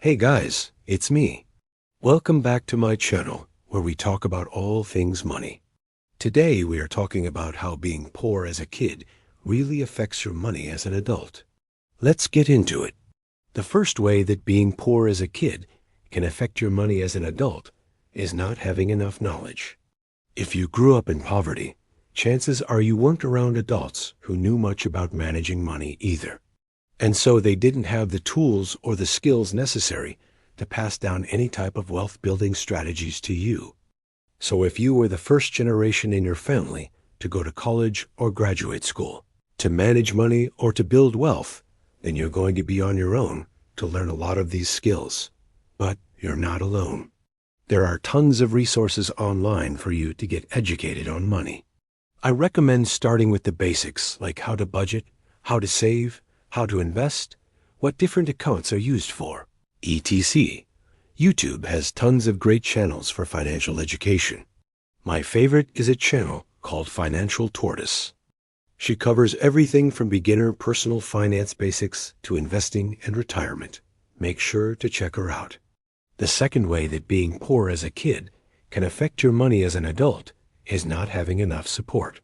Hey guys, it's me. Welcome back to my channel where we talk about all things money. Today we are talking about how being poor as a kid really affects your money as an adult. Let's get into it. The first way that being poor as a kid can affect your money as an adult is not having enough knowledge. If you grew up in poverty, chances are you weren't around adults who knew much about managing money either. And so they didn't have the tools or the skills necessary to pass down any type of wealth-building strategies to you. So if you were the first generation in your family to go to college or graduate school, to manage money or to build wealth, then you're going to be on your own to learn a lot of these skills. But you're not alone. There are tons of resources online for you to get educated on money. I recommend starting with the basics like how to budget, how to save, how to invest, what different accounts are used for, etc. YouTube has tons of great channels for financial education. My favorite is a channel called Financial Tortoise. She covers everything from beginner personal finance basics to investing and retirement. Make sure to check her out. The second way that being poor as a kid can affect your money as an adult is not having enough support.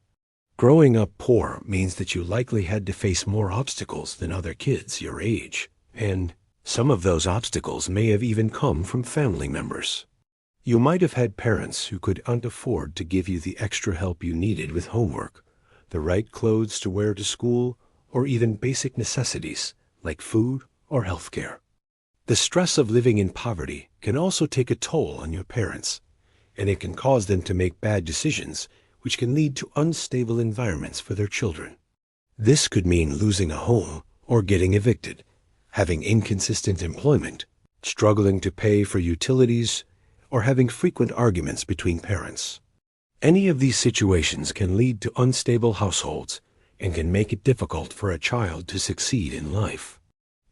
Growing up poor means that you likely had to face more obstacles than other kids your age, and some of those obstacles may have even come from family members. You might have had parents who couldn't afford to give you the extra help you needed with homework, the right clothes to wear to school, or even basic necessities like food or health care. The stress of living in poverty can also take a toll on your parents, and it can cause them to make bad decisions which can lead to unstable environments for their children. This could mean losing a home or getting evicted, having inconsistent employment, struggling to pay for utilities, or having frequent arguments between parents. Any of these situations can lead to unstable households and can make it difficult for a child to succeed in life.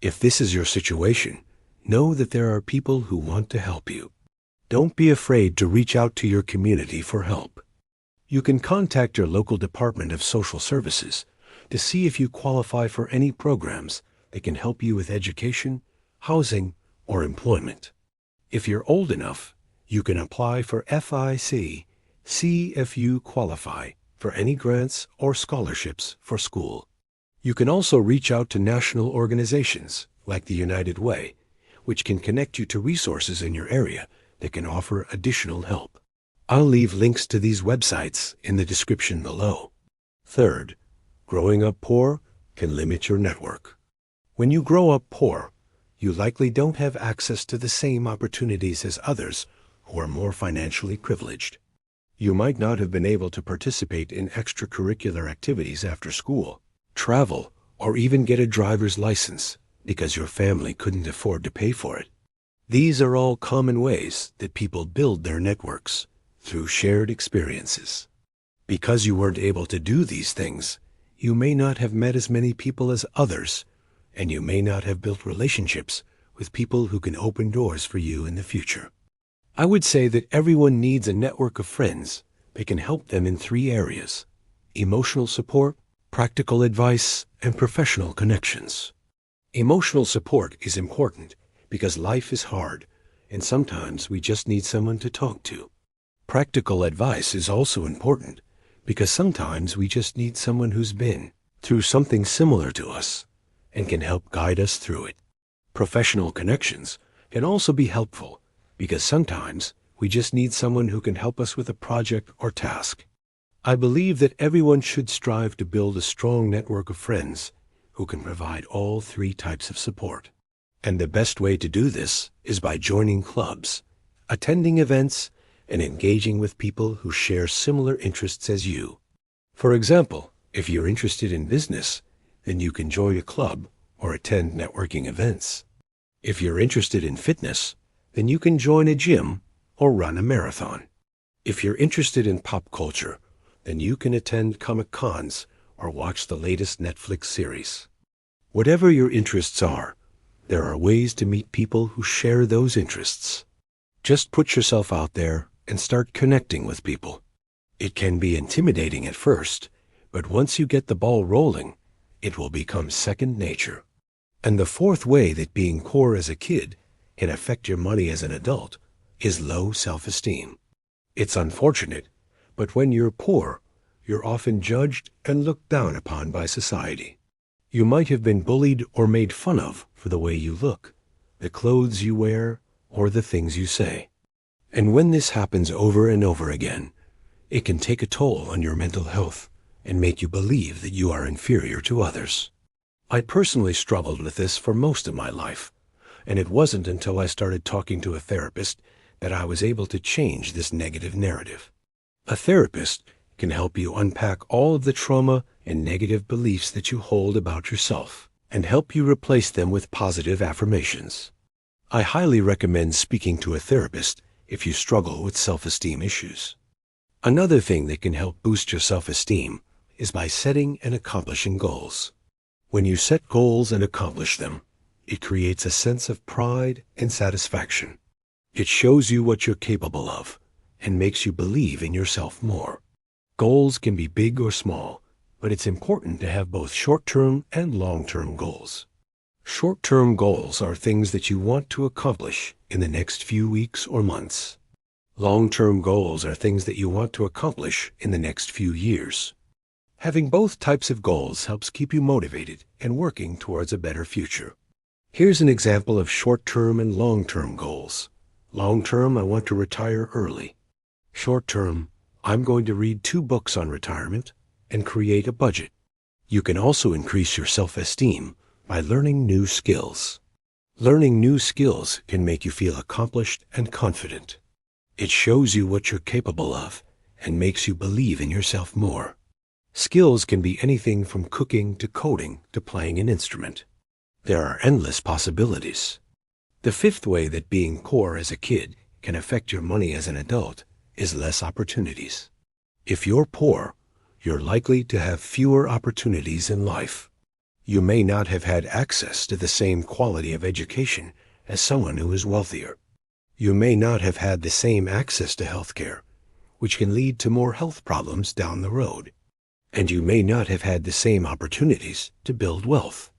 If this is your situation, know that there are people who want to help you. Don't be afraid to reach out to your community for help. You can contact your local Department of Social Services to see if you qualify for any programs that can help you with education, housing, or employment. If you're old enough, you can apply for FIC, see if you qualify for any grants or scholarships for school. You can also reach out to national organizations like the United Way, which can connect you to resources in your area that can offer additional help. I'll leave links to these websites in the description below. Third, growing up poor can limit your network. When you grow up poor, you likely don't have access to the same opportunities as others who are more financially privileged. You might not have been able to participate in extracurricular activities after school, travel, or even get a driver's license because your family couldn't afford to pay for it. These are all common ways that people build their networks, through shared experiences. Because you weren't able to do these things, you may not have met as many people as others, and you may not have built relationships with people who can open doors for you in the future. I would say that everyone needs a network of friends that can help them in 3 areas: emotional support, practical advice, and professional connections. Emotional support is important because life is hard, and sometimes we just need someone to talk to. Practical advice is also important because sometimes we just need someone who's been through something similar to us and can help guide us through it. Professional connections can also be helpful because sometimes we just need someone who can help us with a project or task. I believe that everyone should strive to build a strong network of friends who can provide all 3 types of support. And the best way to do this is by joining clubs, attending events, and engaging with people who share similar interests as you. For example, if you're interested in business, then you can join a club or attend networking events. If you're interested in fitness, then you can join a gym or run a marathon. If you're interested in pop culture, then you can attend Comic-Cons or watch the latest Netflix series. Whatever your interests are, there are ways to meet people who share those interests. Just put yourself out there and start connecting with people. It can be intimidating at first, but once you get the ball rolling, it will become second nature. And the fourth way that being poor as a kid can affect your money as an adult is low self-esteem. It's unfortunate, but when you're poor, you're often judged and looked down upon by society. You might have been bullied or made fun of for the way you look, the clothes you wear, or the things you say. And when this happens over and over again, it can take a toll on your mental health and make you believe that you are inferior to others. I personally struggled with this for most of my life, and it wasn't until I started talking to a therapist that I was able to change this negative narrative. A therapist can help you unpack all of the trauma and negative beliefs that you hold about yourself and help you replace them with positive affirmations. I highly recommend speaking to a therapist if you struggle with self-esteem issues. Another thing that can help boost your self-esteem is by setting and accomplishing goals. When you set goals and accomplish them, it creates a sense of pride and satisfaction. It shows you what you're capable of and makes you believe in yourself more. Goals can be big or small, but it's important to have both short-term and long-term goals. Short-term goals are things that you want to accomplish in the next few weeks or months. Long-term goals are things that you want to accomplish in the next few years. Having both types of goals helps keep you motivated and working towards a better future. Here's an example of short-term and long-term goals. Long-term, I want to retire early. Short-term, I'm going to read 2 books on retirement and create a budget. You can also increase your self-esteem by learning new skills. Learning new skills can make you feel accomplished and confident. It shows you what you're capable of and makes you believe in yourself more. Skills can be anything from cooking to coding to playing an instrument. There are endless possibilities. The 5th way that being poor as a kid can affect your money as an adult is less opportunities. If you're poor, you're likely to have fewer opportunities in life. You may not have had access to the same quality of education as someone who is wealthier. You may not have had the same access to health care, which can lead to more health problems down the road. And you may not have had the same opportunities to build wealth.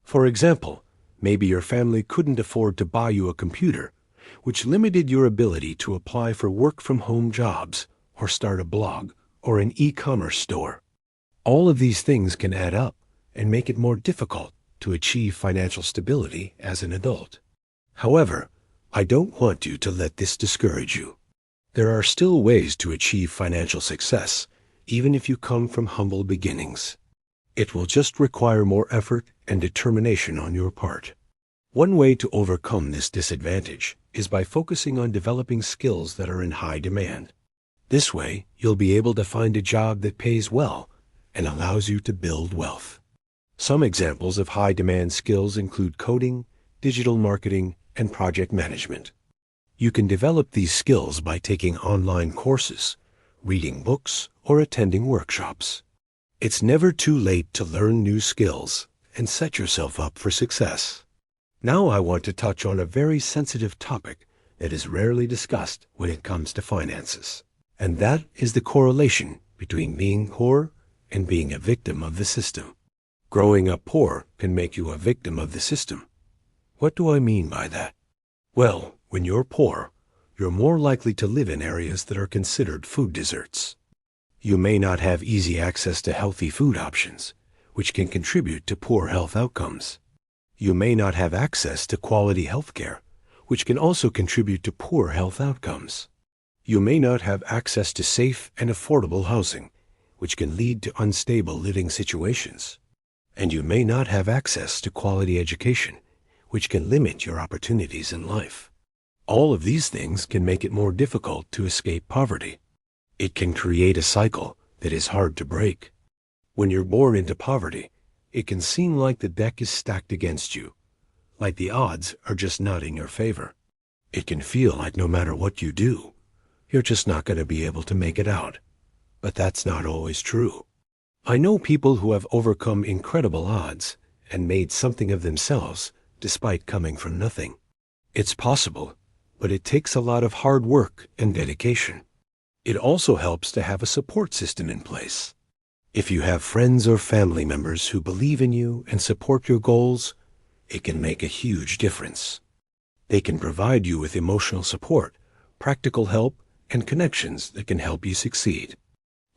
For example, maybe your family couldn't afford to buy you a computer, which limited your ability to apply for work-from-home jobs or start a blog or an e-commerce store. All of these things can add up and make it more difficult to achieve financial stability as an adult. However, I don't want you to let this discourage you. There are still ways to achieve financial success, even if you come from humble beginnings. It will just require more effort and determination on your part. One way to overcome this disadvantage is by focusing on developing skills that are in high demand. This way, you'll be able to find a job that pays well and allows you to build wealth. Some examples of high-demand skills include coding, digital marketing, and project management. You can develop these skills by taking online courses, reading books, or attending workshops. It's never too late to learn new skills and set yourself up for success. Now I want to touch on a very sensitive topic that is rarely discussed when it comes to finances, and that is the correlation between being poor and being a victim of the system. Growing up poor can make you a victim of the system. What do I mean by that? Well, when you're poor, you're more likely to live in areas that are considered food deserts. You may not have easy access to healthy food options, which can contribute to poor health outcomes. You may not have access to quality health care, which can also contribute to poor health outcomes. You may not have access to safe and affordable housing, which can lead to unstable living situations. And you may not have access to quality education, which can limit your opportunities in life. All of these things can make it more difficult to escape poverty. It can create a cycle that is hard to break. When you're born into poverty, it can seem like the deck is stacked against you, like the odds are just not in your favor. It can feel like no matter what you do, you're just not going to be able to make it out. But that's not always true. I know people who have overcome incredible odds and made something of themselves despite coming from nothing. It's possible, but it takes a lot of hard work and dedication. It also helps to have a support system in place. If you have friends or family members who believe in you and support your goals, it can make a huge difference. They can provide you with emotional support, practical help, and connections that can help you succeed.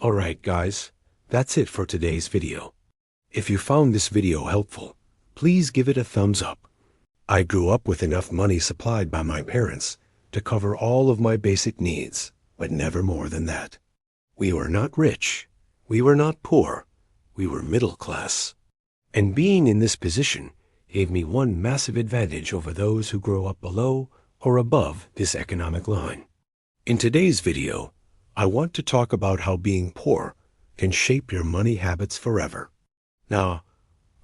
Alright guys, that's it for today's video. If you found this video helpful, please give it a thumbs up. I grew up with enough money supplied by my parents to cover all of my basic needs, but never more than that. We were not rich. We were not poor. We were middle class. And being in this position gave me one massive advantage over those who grow up below or above this economic line. In today's video, I want to talk about how being poor can shape your money habits forever. Now,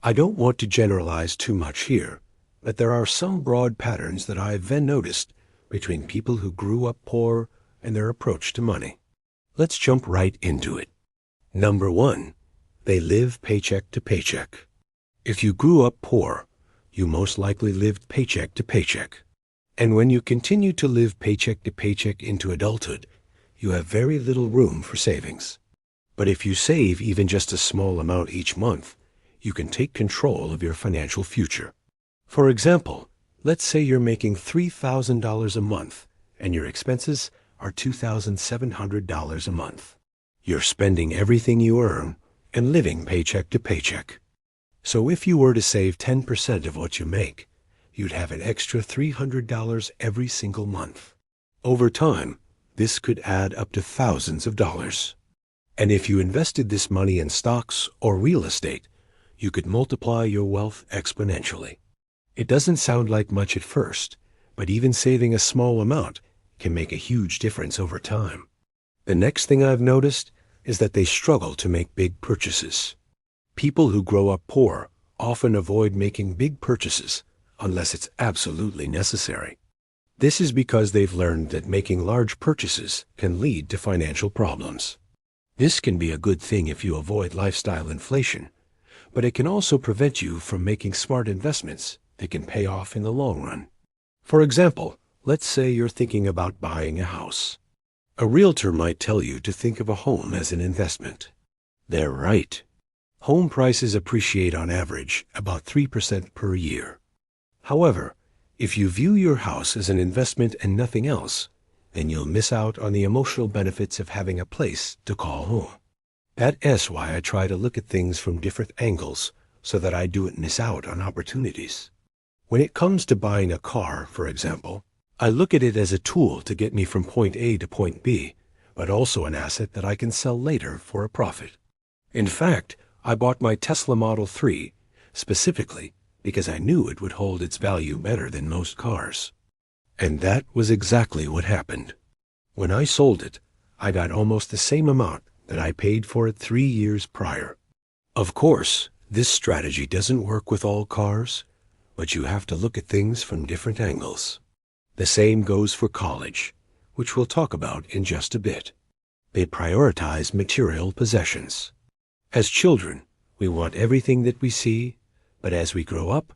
I don't want to generalize too much here, but there are some broad patterns that I've then noticed between people who grew up poor and their approach to money. Let's jump right into it. Number 1, they live paycheck to paycheck. If you grew up poor, you most likely lived paycheck to paycheck. And when you continue to live paycheck to paycheck into adulthood, you have very little room for savings. But if you save even just a small amount each month, you can take control of your financial future. For example, let's say you're making $3,000 a month and your expenses are $2,700 a month. You're spending everything you earn and living paycheck to paycheck. So if you were to save 10% of what you make, you'd have an extra $300 every single month. Over time, this could add up to thousands of dollars. And if you invested this money in stocks or real estate, you could multiply your wealth exponentially. It doesn't sound like much at first, but even saving a small amount can make a huge difference over time. The next thing I've noticed is that they struggle to make big purchases. People who grow up poor often avoid making big purchases unless it's absolutely necessary. This is because they've learned that making large purchases can lead to financial problems. This can be a good thing if you avoid lifestyle inflation, but it can also prevent you from making smart investments that can pay off in the long run. For example, let's say you're thinking about buying a house. A realtor might tell you to think of a home as an investment. They're right. Home prices appreciate on average about 3% per year. However, if you view your house as an investment and nothing else, then you'll miss out on the emotional benefits of having a place to call home. That's why I try to look at things from different angles so that I don't miss out on opportunities. When it comes to buying a car, for example, I look at it as a tool to get me from point A to point B, but also an asset that I can sell later for a profit. In fact, I bought my Tesla Model 3 specifically because I knew it would hold its value better than most cars. And that was exactly what happened. When I sold it, I got almost the same amount that I paid for it 3 years prior. Of course, this strategy doesn't work with all cars, but you have to look at things from different angles. The same goes for college, which we'll talk about in just a bit. They prioritize material possessions. As children, we want everything that we see, but as we grow up,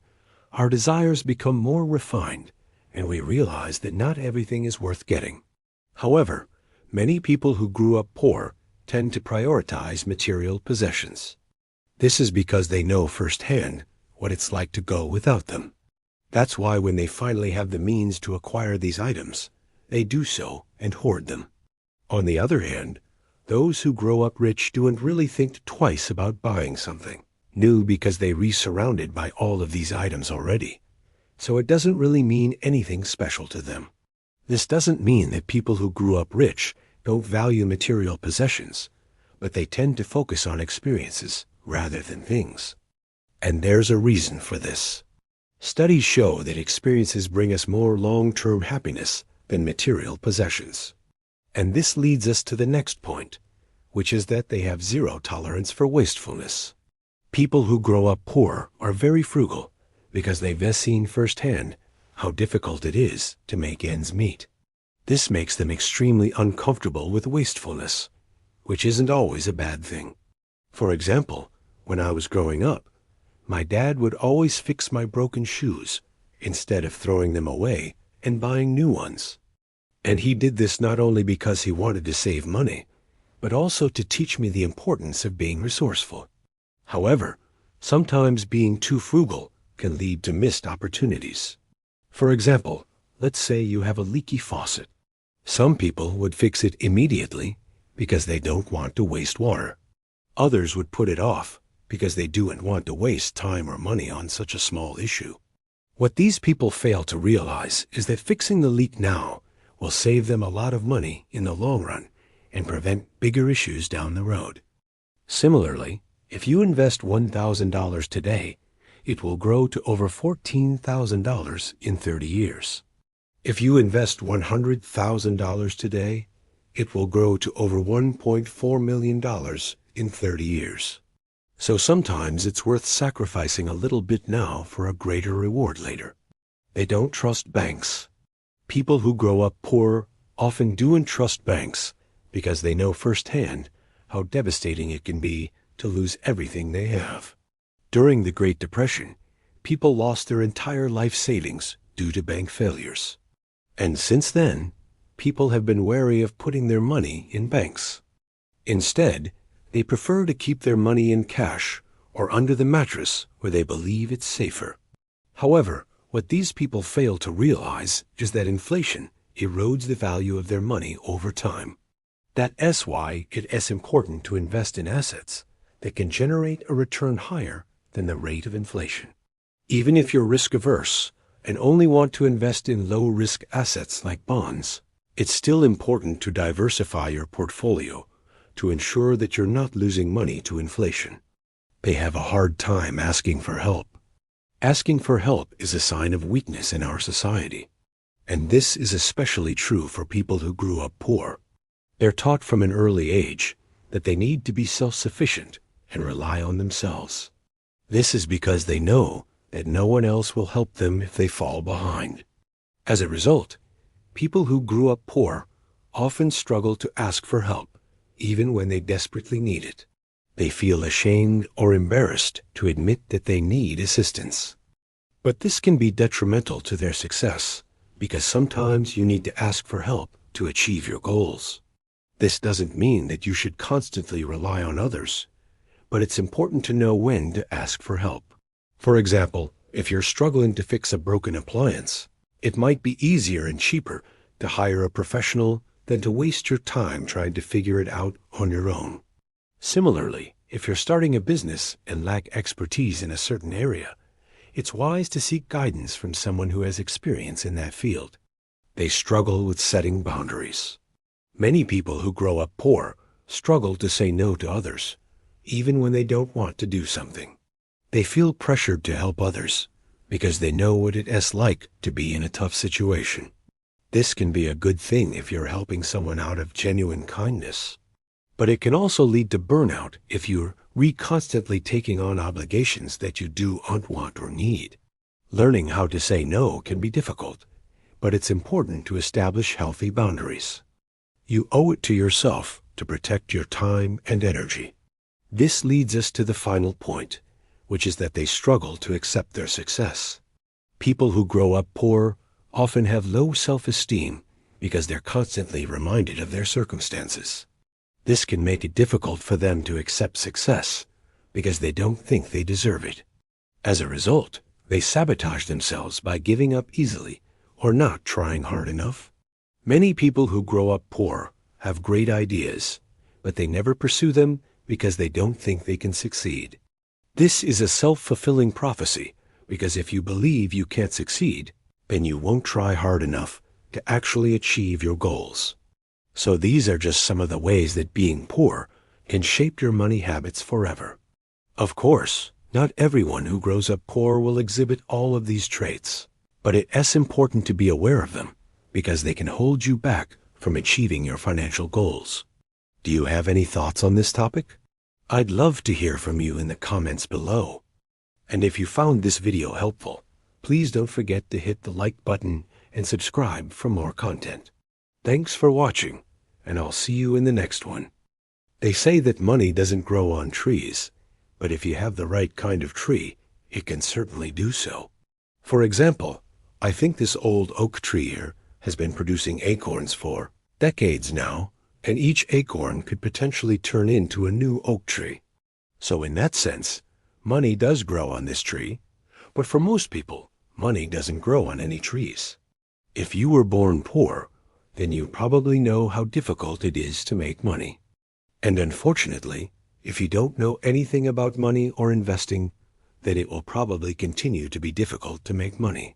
our desires become more refined, and we realize that not everything is worth getting. However, many people who grew up poor tend to prioritize material possessions. This is because they know firsthand what it's like to go without them. That's why when they finally have the means to acquire these items, they do so and hoard them. On the other hand, those who grow up rich don't really think twice about buying something new because they're surrounded by all of these items already. So it doesn't really mean anything special to them. This doesn't mean that people who grew up rich don't value material possessions, but they tend to focus on experiences rather than things. And there's a reason for this. Studies show that experiences bring us more long-term happiness than material possessions. And this leads us to the next point, which is that they have zero tolerance for wastefulness. People who grow up poor are very frugal because they've seen firsthand how difficult it is to make ends meet. This makes them extremely uncomfortable with wastefulness, which isn't always a bad thing. For example, when I was growing up, my dad would always fix my broken shoes instead of throwing them away and buying new ones. And he did this not only because he wanted to save money, but also to teach me the importance of being resourceful. However, sometimes being too frugal can lead to missed opportunities. For example, Let's say you have a leaky faucet. Some people would fix it immediately because they don't want to waste water. Others would put it off because they don't want to waste time or money on such a small issue. What these people fail to realize is that fixing the leak now will save them a lot of money in the long run and prevent bigger issues down the road. Similarly, if you invest $1,000 today, it will grow to over $14,000 in 30 years. If you invest $100,000 today, it will grow to over $1.4 million in 30 years. So sometimes it's worth sacrificing a little bit now for a greater reward later. They don't trust banks. People who grow up poor often do trust banks because they know firsthand how devastating it can be to lose everything they have. During the Great Depression, people lost their entire life savings due to bank failures. And since then, people have been wary of putting their money in banks. Instead, they prefer to keep their money in cash or under the mattress where they believe it's safer. However, what these people fail to realize is that inflation erodes the value of their money over time. That's why it is important to invest in assets that can generate a return higher than the rate of inflation. Even if you're risk-averse and only want to invest in low-risk assets like bonds, it's still important to diversify your portfolio to ensure that you're not losing money to inflation. They have a hard time asking for help. Asking for help is a sign of weakness in our society. And this is especially true for people who grew up poor. They're taught from an early age that they need to be self-sufficient and rely on themselves. This is because they know that no one else will help them if they fall behind. As a result, people who grew up poor often struggle to ask for help, even when they desperately need it. They feel ashamed or embarrassed to admit that they need assistance. But this can be detrimental to their success because sometimes you need to ask for help to achieve your goals. This doesn't mean that you should constantly rely on others, but it's important to know when to ask for help. For example, if you're struggling to fix a broken appliance, it might be easier and cheaper to hire a professional than to waste your time trying to figure it out on your own. Similarly, if you're starting a business and lack expertise in a certain area, it's wise to seek guidance from someone who has experience in that field. They struggle with setting boundaries. Many people who grow up poor struggle to say no to others, even when they don't want to do something. They feel pressured to help others because they know what it is like to be in a tough situation. This can be a good thing if you're helping someone out of genuine kindness. But it can also lead to burnout if you're constantly taking on obligations that you don't want or need. Learning how to say no can be difficult, but it's important to establish healthy boundaries. You owe it to yourself to protect your time and energy. This leads us to the final point, which is that they struggle to accept their success. People who grow up poor often have low self-esteem because they're constantly reminded of their circumstances. This can make it difficult for them to accept success because they don't think they deserve it. As a result, they sabotage themselves by giving up easily or not trying hard enough. Many people who grow up poor have great ideas, but they never pursue them because they don't think they can succeed. This is a self-fulfilling prophecy because if you believe you can't succeed, then you won't try hard enough to actually achieve your goals. So these are just some of the ways that being poor can shape your money habits forever. Of course, not everyone who grows up poor will exhibit all of these traits, but it is important to be aware of them because they can hold you back from achieving your financial goals. Do you have any thoughts on this topic? I'd love to hear from you in the comments below. And if you found this video helpful, please don't forget to hit the like button and subscribe for more content. Thanks for watching, and I'll see you in the next one. They say that money doesn't grow on trees, but if you have the right kind of tree, it can certainly do so. For example, I think this old oak tree here has been producing acorns for decades now, and each acorn could potentially turn into a new oak tree. So in that sense, money does grow on this tree, but for most people, money doesn't grow on any trees. If you were born poor, then you probably know how difficult it is to make money. And unfortunately, if you don't know anything about money or investing, then it will probably continue to be difficult to make money.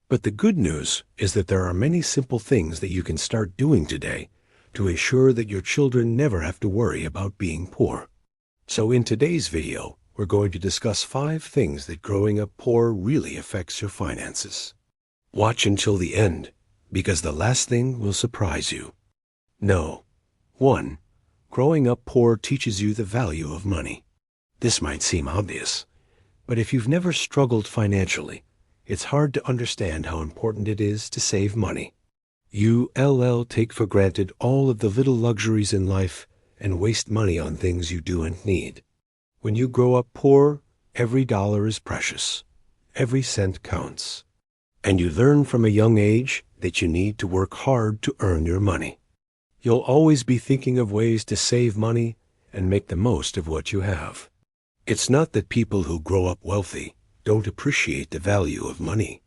But the good news is that there are many simple things that you can start doing today to ensure that your children never have to worry about being poor. So in today's video, we're going to discuss 5 things that growing up poor really affects your finances. Watch until the end, because the last thing will surprise you. No. 1. Growing up poor teaches you the value of money. This might seem obvious, but if you've never struggled financially, it's hard to understand how important it is to save money. You take for granted all of the little luxuries in life and waste money on things you don't need. When you grow up poor, every dollar is precious. Every cent counts. And you learn from a young age that you need to work hard to earn your money. You'll always be thinking of ways to save money and make the most of what you have. It's not that people who grow up wealthy don't appreciate the value of money.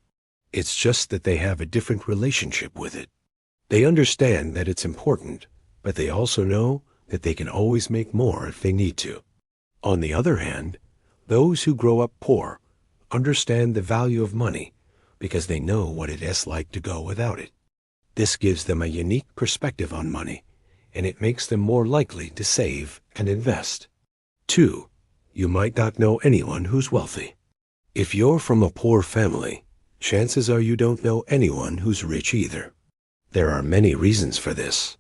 It's just that they have a different relationship with it. They understand that it's important, but they also know that they can always make more if they need to. On the other hand, those who grow up poor understand the value of money because they know what it is like to go without it. This gives them a unique perspective on money, and it makes them more likely to save and invest. 2. You might not know anyone who's wealthy. If you're from a poor family, chances are you don't know anyone who's rich either. There are many reasons for this.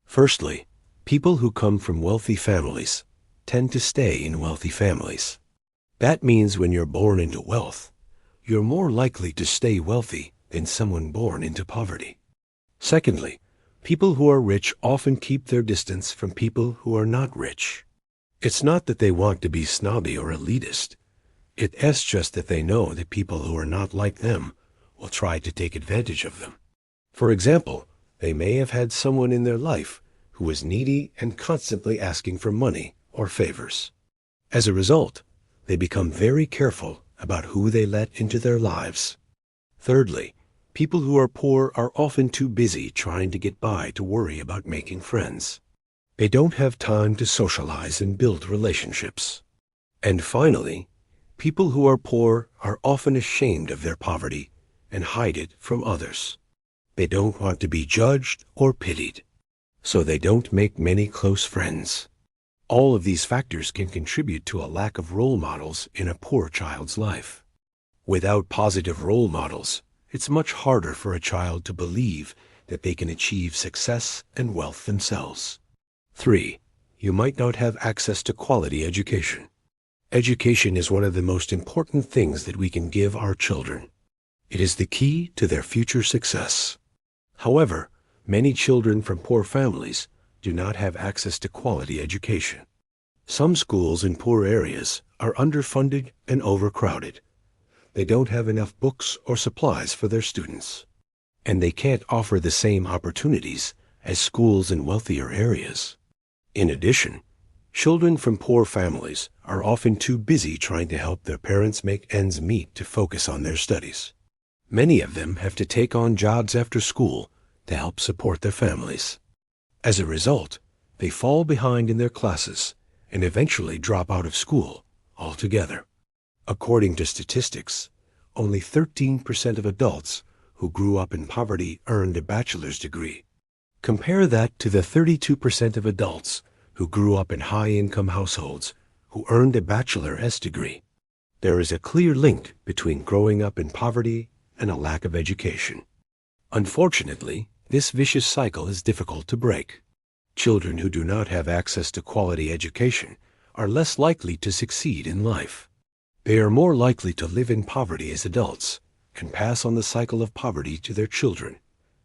Firstly, people who come from wealthy families tend to stay in wealthy families. That means when you're born into wealth, you're more likely to stay wealthy than someone born into poverty. Secondly, people who are rich often keep their distance from people who are not rich. It's not that they want to be snobby or elitist. It's just that they know that people who are not like them will try to take advantage of them. For example, they may have had someone in their life who was needy and constantly asking for money or favors. As a result, they become very careful about who they let into their lives. Thirdly, people who are poor are often too busy trying to get by to worry about making friends. They don't have time to socialize and build relationships. And finally, people who are poor are often ashamed of their poverty and hide it from others. They don't want to be judged or pitied, so they don't make many close friends. All of these factors can contribute to a lack of role models in a poor child's life. Without positive role models, it's much harder for a child to believe that they can achieve success and wealth themselves. 3. You might not have access to quality education. Education is one of the most important things that we can give our children. It is the key to their future success. However, many children from poor families do not have access to quality education. Some schools in poor areas are underfunded and overcrowded. They don't have enough books or supplies for their students, and they can't offer the same opportunities as schools in wealthier areas. In addition, children from poor families are often too busy trying to help their parents make ends meet to focus on their studies. Many of them have to take on jobs after school to help support their families. As a result, they fall behind in their classes and eventually drop out of school altogether. According to statistics, only 13% of adults who grew up in poverty earned a bachelor's degree. Compare that to the 32% of adults who grew up in high-income households who earned a bachelor's degree. There is a clear link between growing up in poverty and a lack of education. Unfortunately, this vicious cycle is difficult to break. Children who do not have access to quality education are less likely to succeed in life. They are more likely to live in poverty as adults and pass on the cycle of poverty to their children.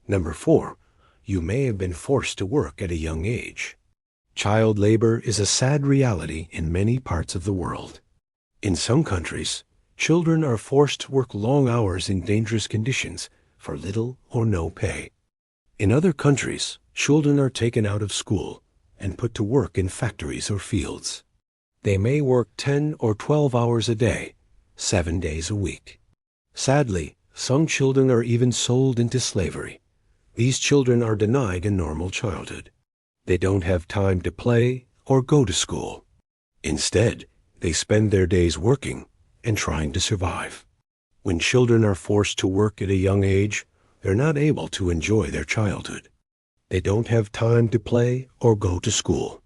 4. You may have been forced to work at a young age. Child labor is a sad reality in many parts of the world. In some countries, children are forced to work long hours in dangerous conditions for little or no pay. In other countries, children are taken out of school and put to work in factories or fields. They may work 10 or 12 hours a day, 7 days a week. Sadly, Some children are even sold into slavery. These children are denied a normal childhood. They don't have time to play or go to school. Instead, they spend their days working and trying to survive. When children are forced to work at a young age, they're not able to enjoy their childhood. They don't have time to play or go to school.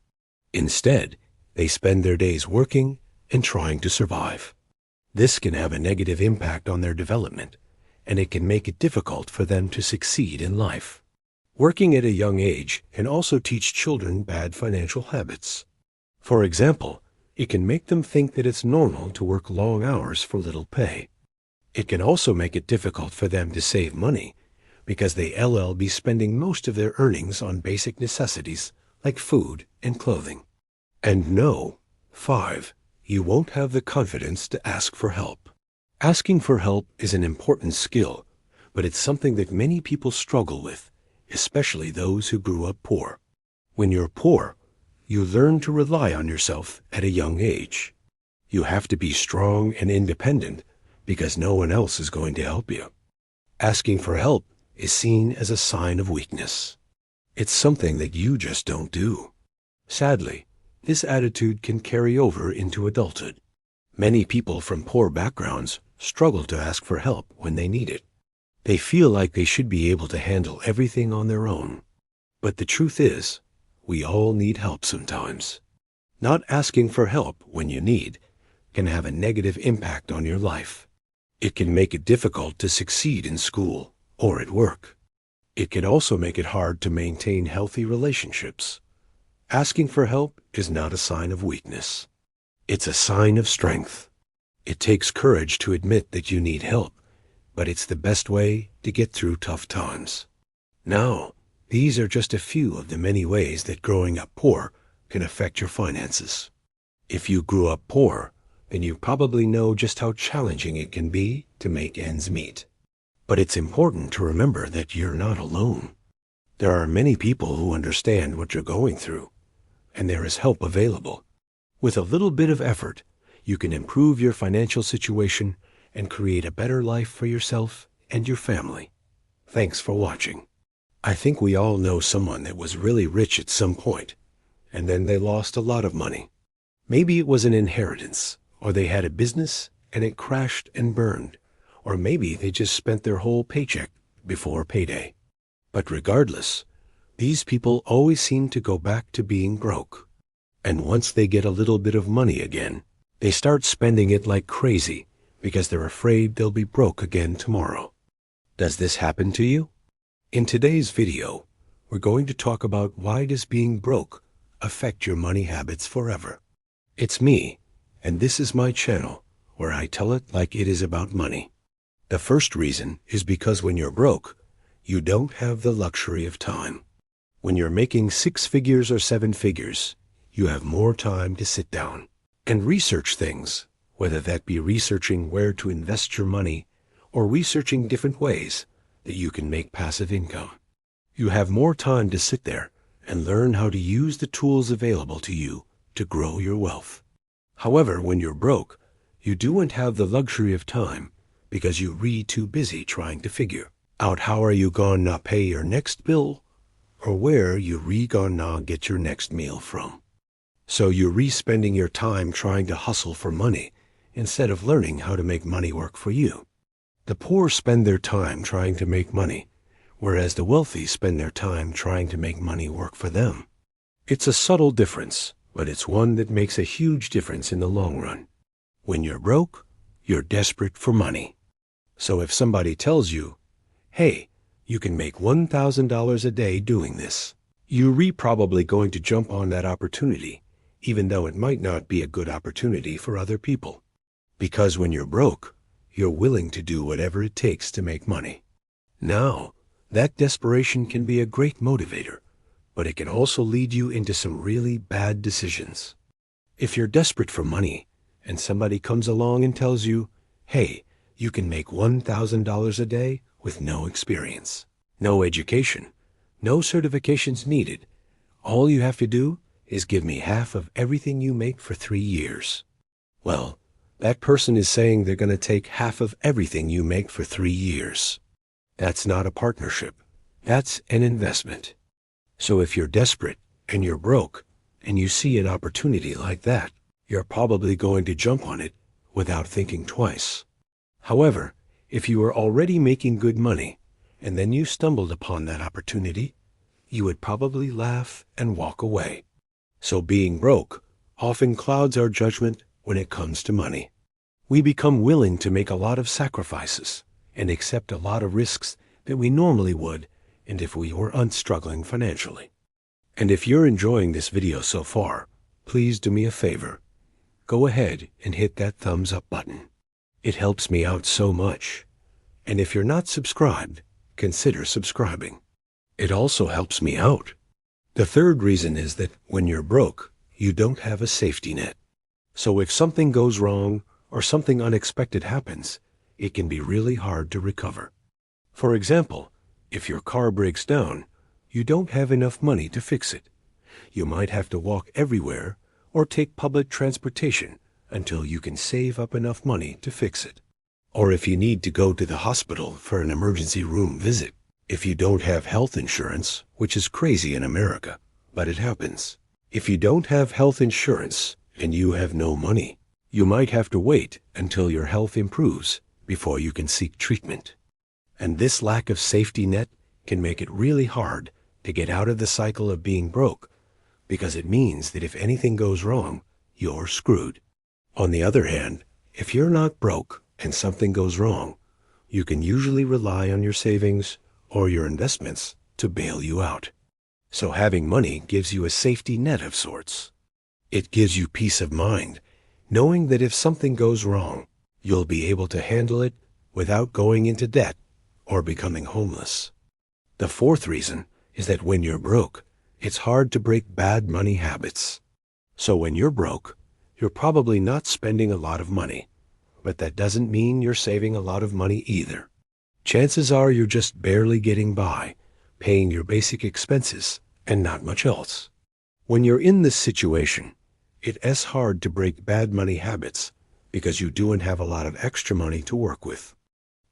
Instead, they spend their days working and trying to survive. This can have a negative impact on their development, and it can make it difficult for them to succeed in life. Working at a young age can also teach children bad financial habits. For example, it can make them think that it's normal to work long hours for little pay. It can also make it difficult for them to save money because they'll be spending most of their earnings on basic necessities like food and clothing. And no, 5, you won't have the confidence to ask for help. Asking for help is an important skill, but it's something that many people struggle with, especially those who grew up poor. When you're poor, you learn to rely on yourself at a young age. You have to be strong and independent because no one else is going to help you. Asking for help is seen as a sign of weakness. It's something that you just don't do. Sadly, this attitude can carry over into adulthood. Many people from poor backgrounds struggle to ask for help when they need it. They feel like they should be able to handle everything on their own. But the truth is, we all need help sometimes. Not asking for help when you need can have a negative impact on your life. It can make it difficult to succeed in school or at work. It can also make it hard to maintain healthy relationships. Asking for help is not a sign of weakness. It's a sign of strength. It takes courage to admit that you need help, but it's the best way to get through tough times. Now, these are just a few of the many ways that growing up poor can affect your finances. If you grew up poor, then you probably know just how challenging it can be to make ends meet. But it's important to remember that you're not alone. There are many people who understand what you're going through, and there is help available. With a little bit of effort, you can improve your financial situation and create a better life for yourself and your family. Thanks for watching. I think we all know someone that was really rich at some point, and then they lost a lot of money. Maybe it was an inheritance, or they had a business and it crashed and burned, or maybe they just spent their whole paycheck before payday. But regardless, these people always seem to go back to being broke. And once they get a little bit of money again, they start spending it like crazy because they're afraid they'll be broke again tomorrow. Does this happen to you? In today's video, we're going to talk about why does being broke affect your money habits forever. It's me, and this is my channel where I tell it like it is about money. The first reason is because when you're broke, you don't have the luxury of time. When you're making 6 figures or 7 figures, you have more time to sit down and research things, whether that be researching where to invest your money or researching different ways that you can make passive income. You have more time to sit there and learn how to use the tools available to you to grow your wealth. However, when you're broke, you don't have the luxury of time because you're too busy trying to figure out how are you gonna pay your next bill or where you gonna get your next meal from. So you're spending your time trying to hustle for money instead of learning how to make money work for you. The poor spend their time trying to make money, whereas the wealthy spend their time trying to make money work for them. It's a subtle difference, but it's one that makes a huge difference in the long run. When you're broke, you're desperate for money. So if somebody tells you, hey, you can make $1,000 a day doing this, you're probably going to jump on that opportunity, even though it might not be a good opportunity for other people. Because when you're broke, you're willing to do whatever it takes to make money. Now, that desperation can be a great motivator, but it can also lead you into some really bad decisions. If you're desperate for money and somebody comes along and tells you, hey, you can make $1,000 a day with no experience, no education, no certifications needed, all you have to do is give me half of everything you make for 3 years. Well, That person is saying they're going to take half of everything you make for 3 years. That's not a partnership. That's an investment. So if you're desperate and you're broke and you see an opportunity like that, you're probably going to jump on it without thinking twice. However, if you were already making good money and then you stumbled upon that opportunity, you would probably laugh and walk away. So being broke often clouds our judgment when it comes to money. We become willing to make a lot of sacrifices and accept a lot of risks that we normally would and if we were unstruggling financially. And if you're enjoying this video so far, please do me a favor. Go ahead and hit that thumbs up button. It helps me out so much. And if you're not subscribed, consider subscribing. It also helps me out. The third reason is that when you're broke, you don't have a safety net. So if something goes wrong or something unexpected happens, it can be really hard to recover. For example, if your car breaks down, you don't have enough money to fix it. You might have to walk everywhere or take public transportation until you can save up enough money to fix it. Or if you need to go to the hospital for an emergency room visit, if you don't have health insurance, which is crazy in America, but it happens. If you don't have health insurance and you have no money, you might have to wait until your health improves before you can seek treatment. And this lack of safety net can make it really hard to get out of the cycle of being broke, because it means that if anything goes wrong, you're screwed. On the other hand, if you're not broke and something goes wrong, you can usually rely on your savings or your investments to bail you out. So having money gives you a safety net of sorts. It gives you peace of mind, knowing that if something goes wrong, you'll be able to handle it without going into debt or becoming homeless. The fourth reason is that when you're broke, it's hard to break bad money habits. So when you're broke, you're probably not spending a lot of money, but that doesn't mean you're saving a lot of money either. Chances are you're just barely getting by, paying your basic expenses and not much else. When you're in this situation, it's hard to break bad money habits because you don't have a lot of extra money to work with.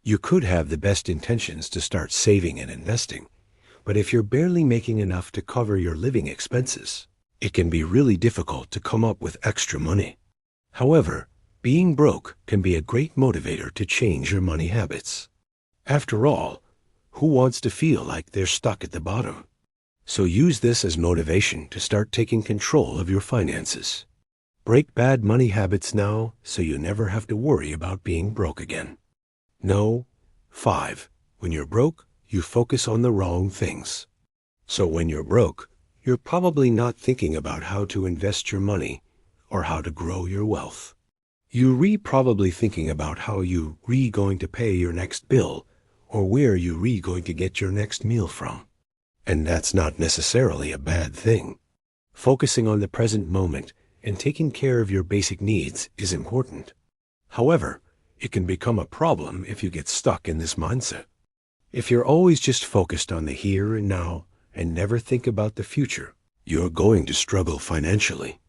You could have the best intentions to start saving and investing, but if you're barely making enough to cover your living expenses, it can be really difficult to come up with extra money. However, being broke can be a great motivator to change your money habits. After all, who wants to feel like they're stuck at the bottom? So use this as motivation to start taking control of your finances. Break bad money habits now so you never have to worry about being broke again. No. 5. When you're broke, you focus on the wrong things. So when you're broke, you're probably not thinking about how to invest your money or how to grow your wealth. You're probably thinking about how you're going to pay your next bill or where you're going to get your next meal from. And that's not necessarily a bad thing. Focusing on the present moment and taking care of your basic needs is important. However, it can become a problem if you get stuck in this mindset. If you're always just focused on the here and now and never think about the future, you're going to struggle financially.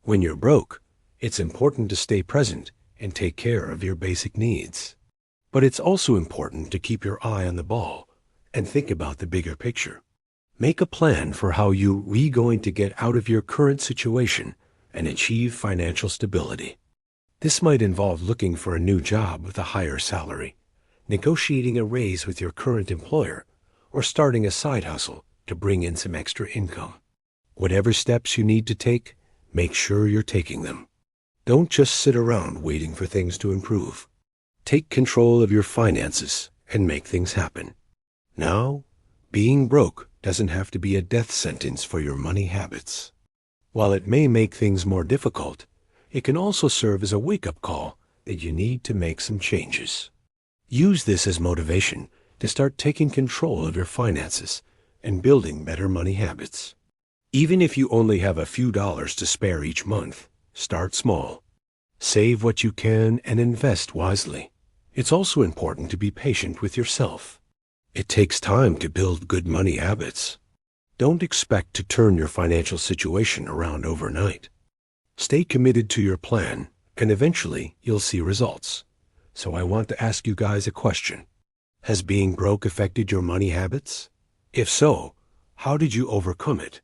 When you're broke, it's important to stay present and take care of your basic needs. But it's also important to keep your eye on the ball and think about the bigger picture. Make a plan for how you're going to get out of your current situation and achieve financial stability. This might involve looking for a new job with a higher salary, negotiating a raise with your current employer, or starting a side hustle to bring in some extra income. Whatever steps you need to take, make sure you're taking them. Don't just sit around waiting for things to improve. Take control of your finances and make things happen. Now, being broke doesn't have to be a death sentence for your money habits. While it may make things more difficult, it can also serve as a wake-up call that you need to make some changes. Use this as motivation to start taking control of your finances and building better money habits. Even if you only have a few dollars to spare each month, start small. Save what you can and invest wisely. It's also important to be patient with yourself. It takes time to build good money habits. Don't expect to turn your financial situation around overnight. Stay committed to your plan and eventually you'll see results. So I want to ask you guys a question. Has being broke affected your money habits? If so, how did you overcome it?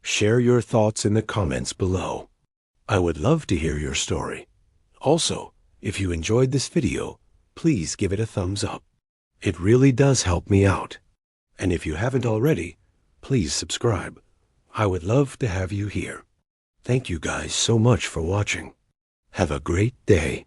Share your thoughts in the comments below. I would love to hear your story. Also, if you enjoyed this video, please give it a thumbs up. It really does help me out. And if you haven't already, please subscribe. I would love to have you here. Thank you guys so much for watching. Have a great day.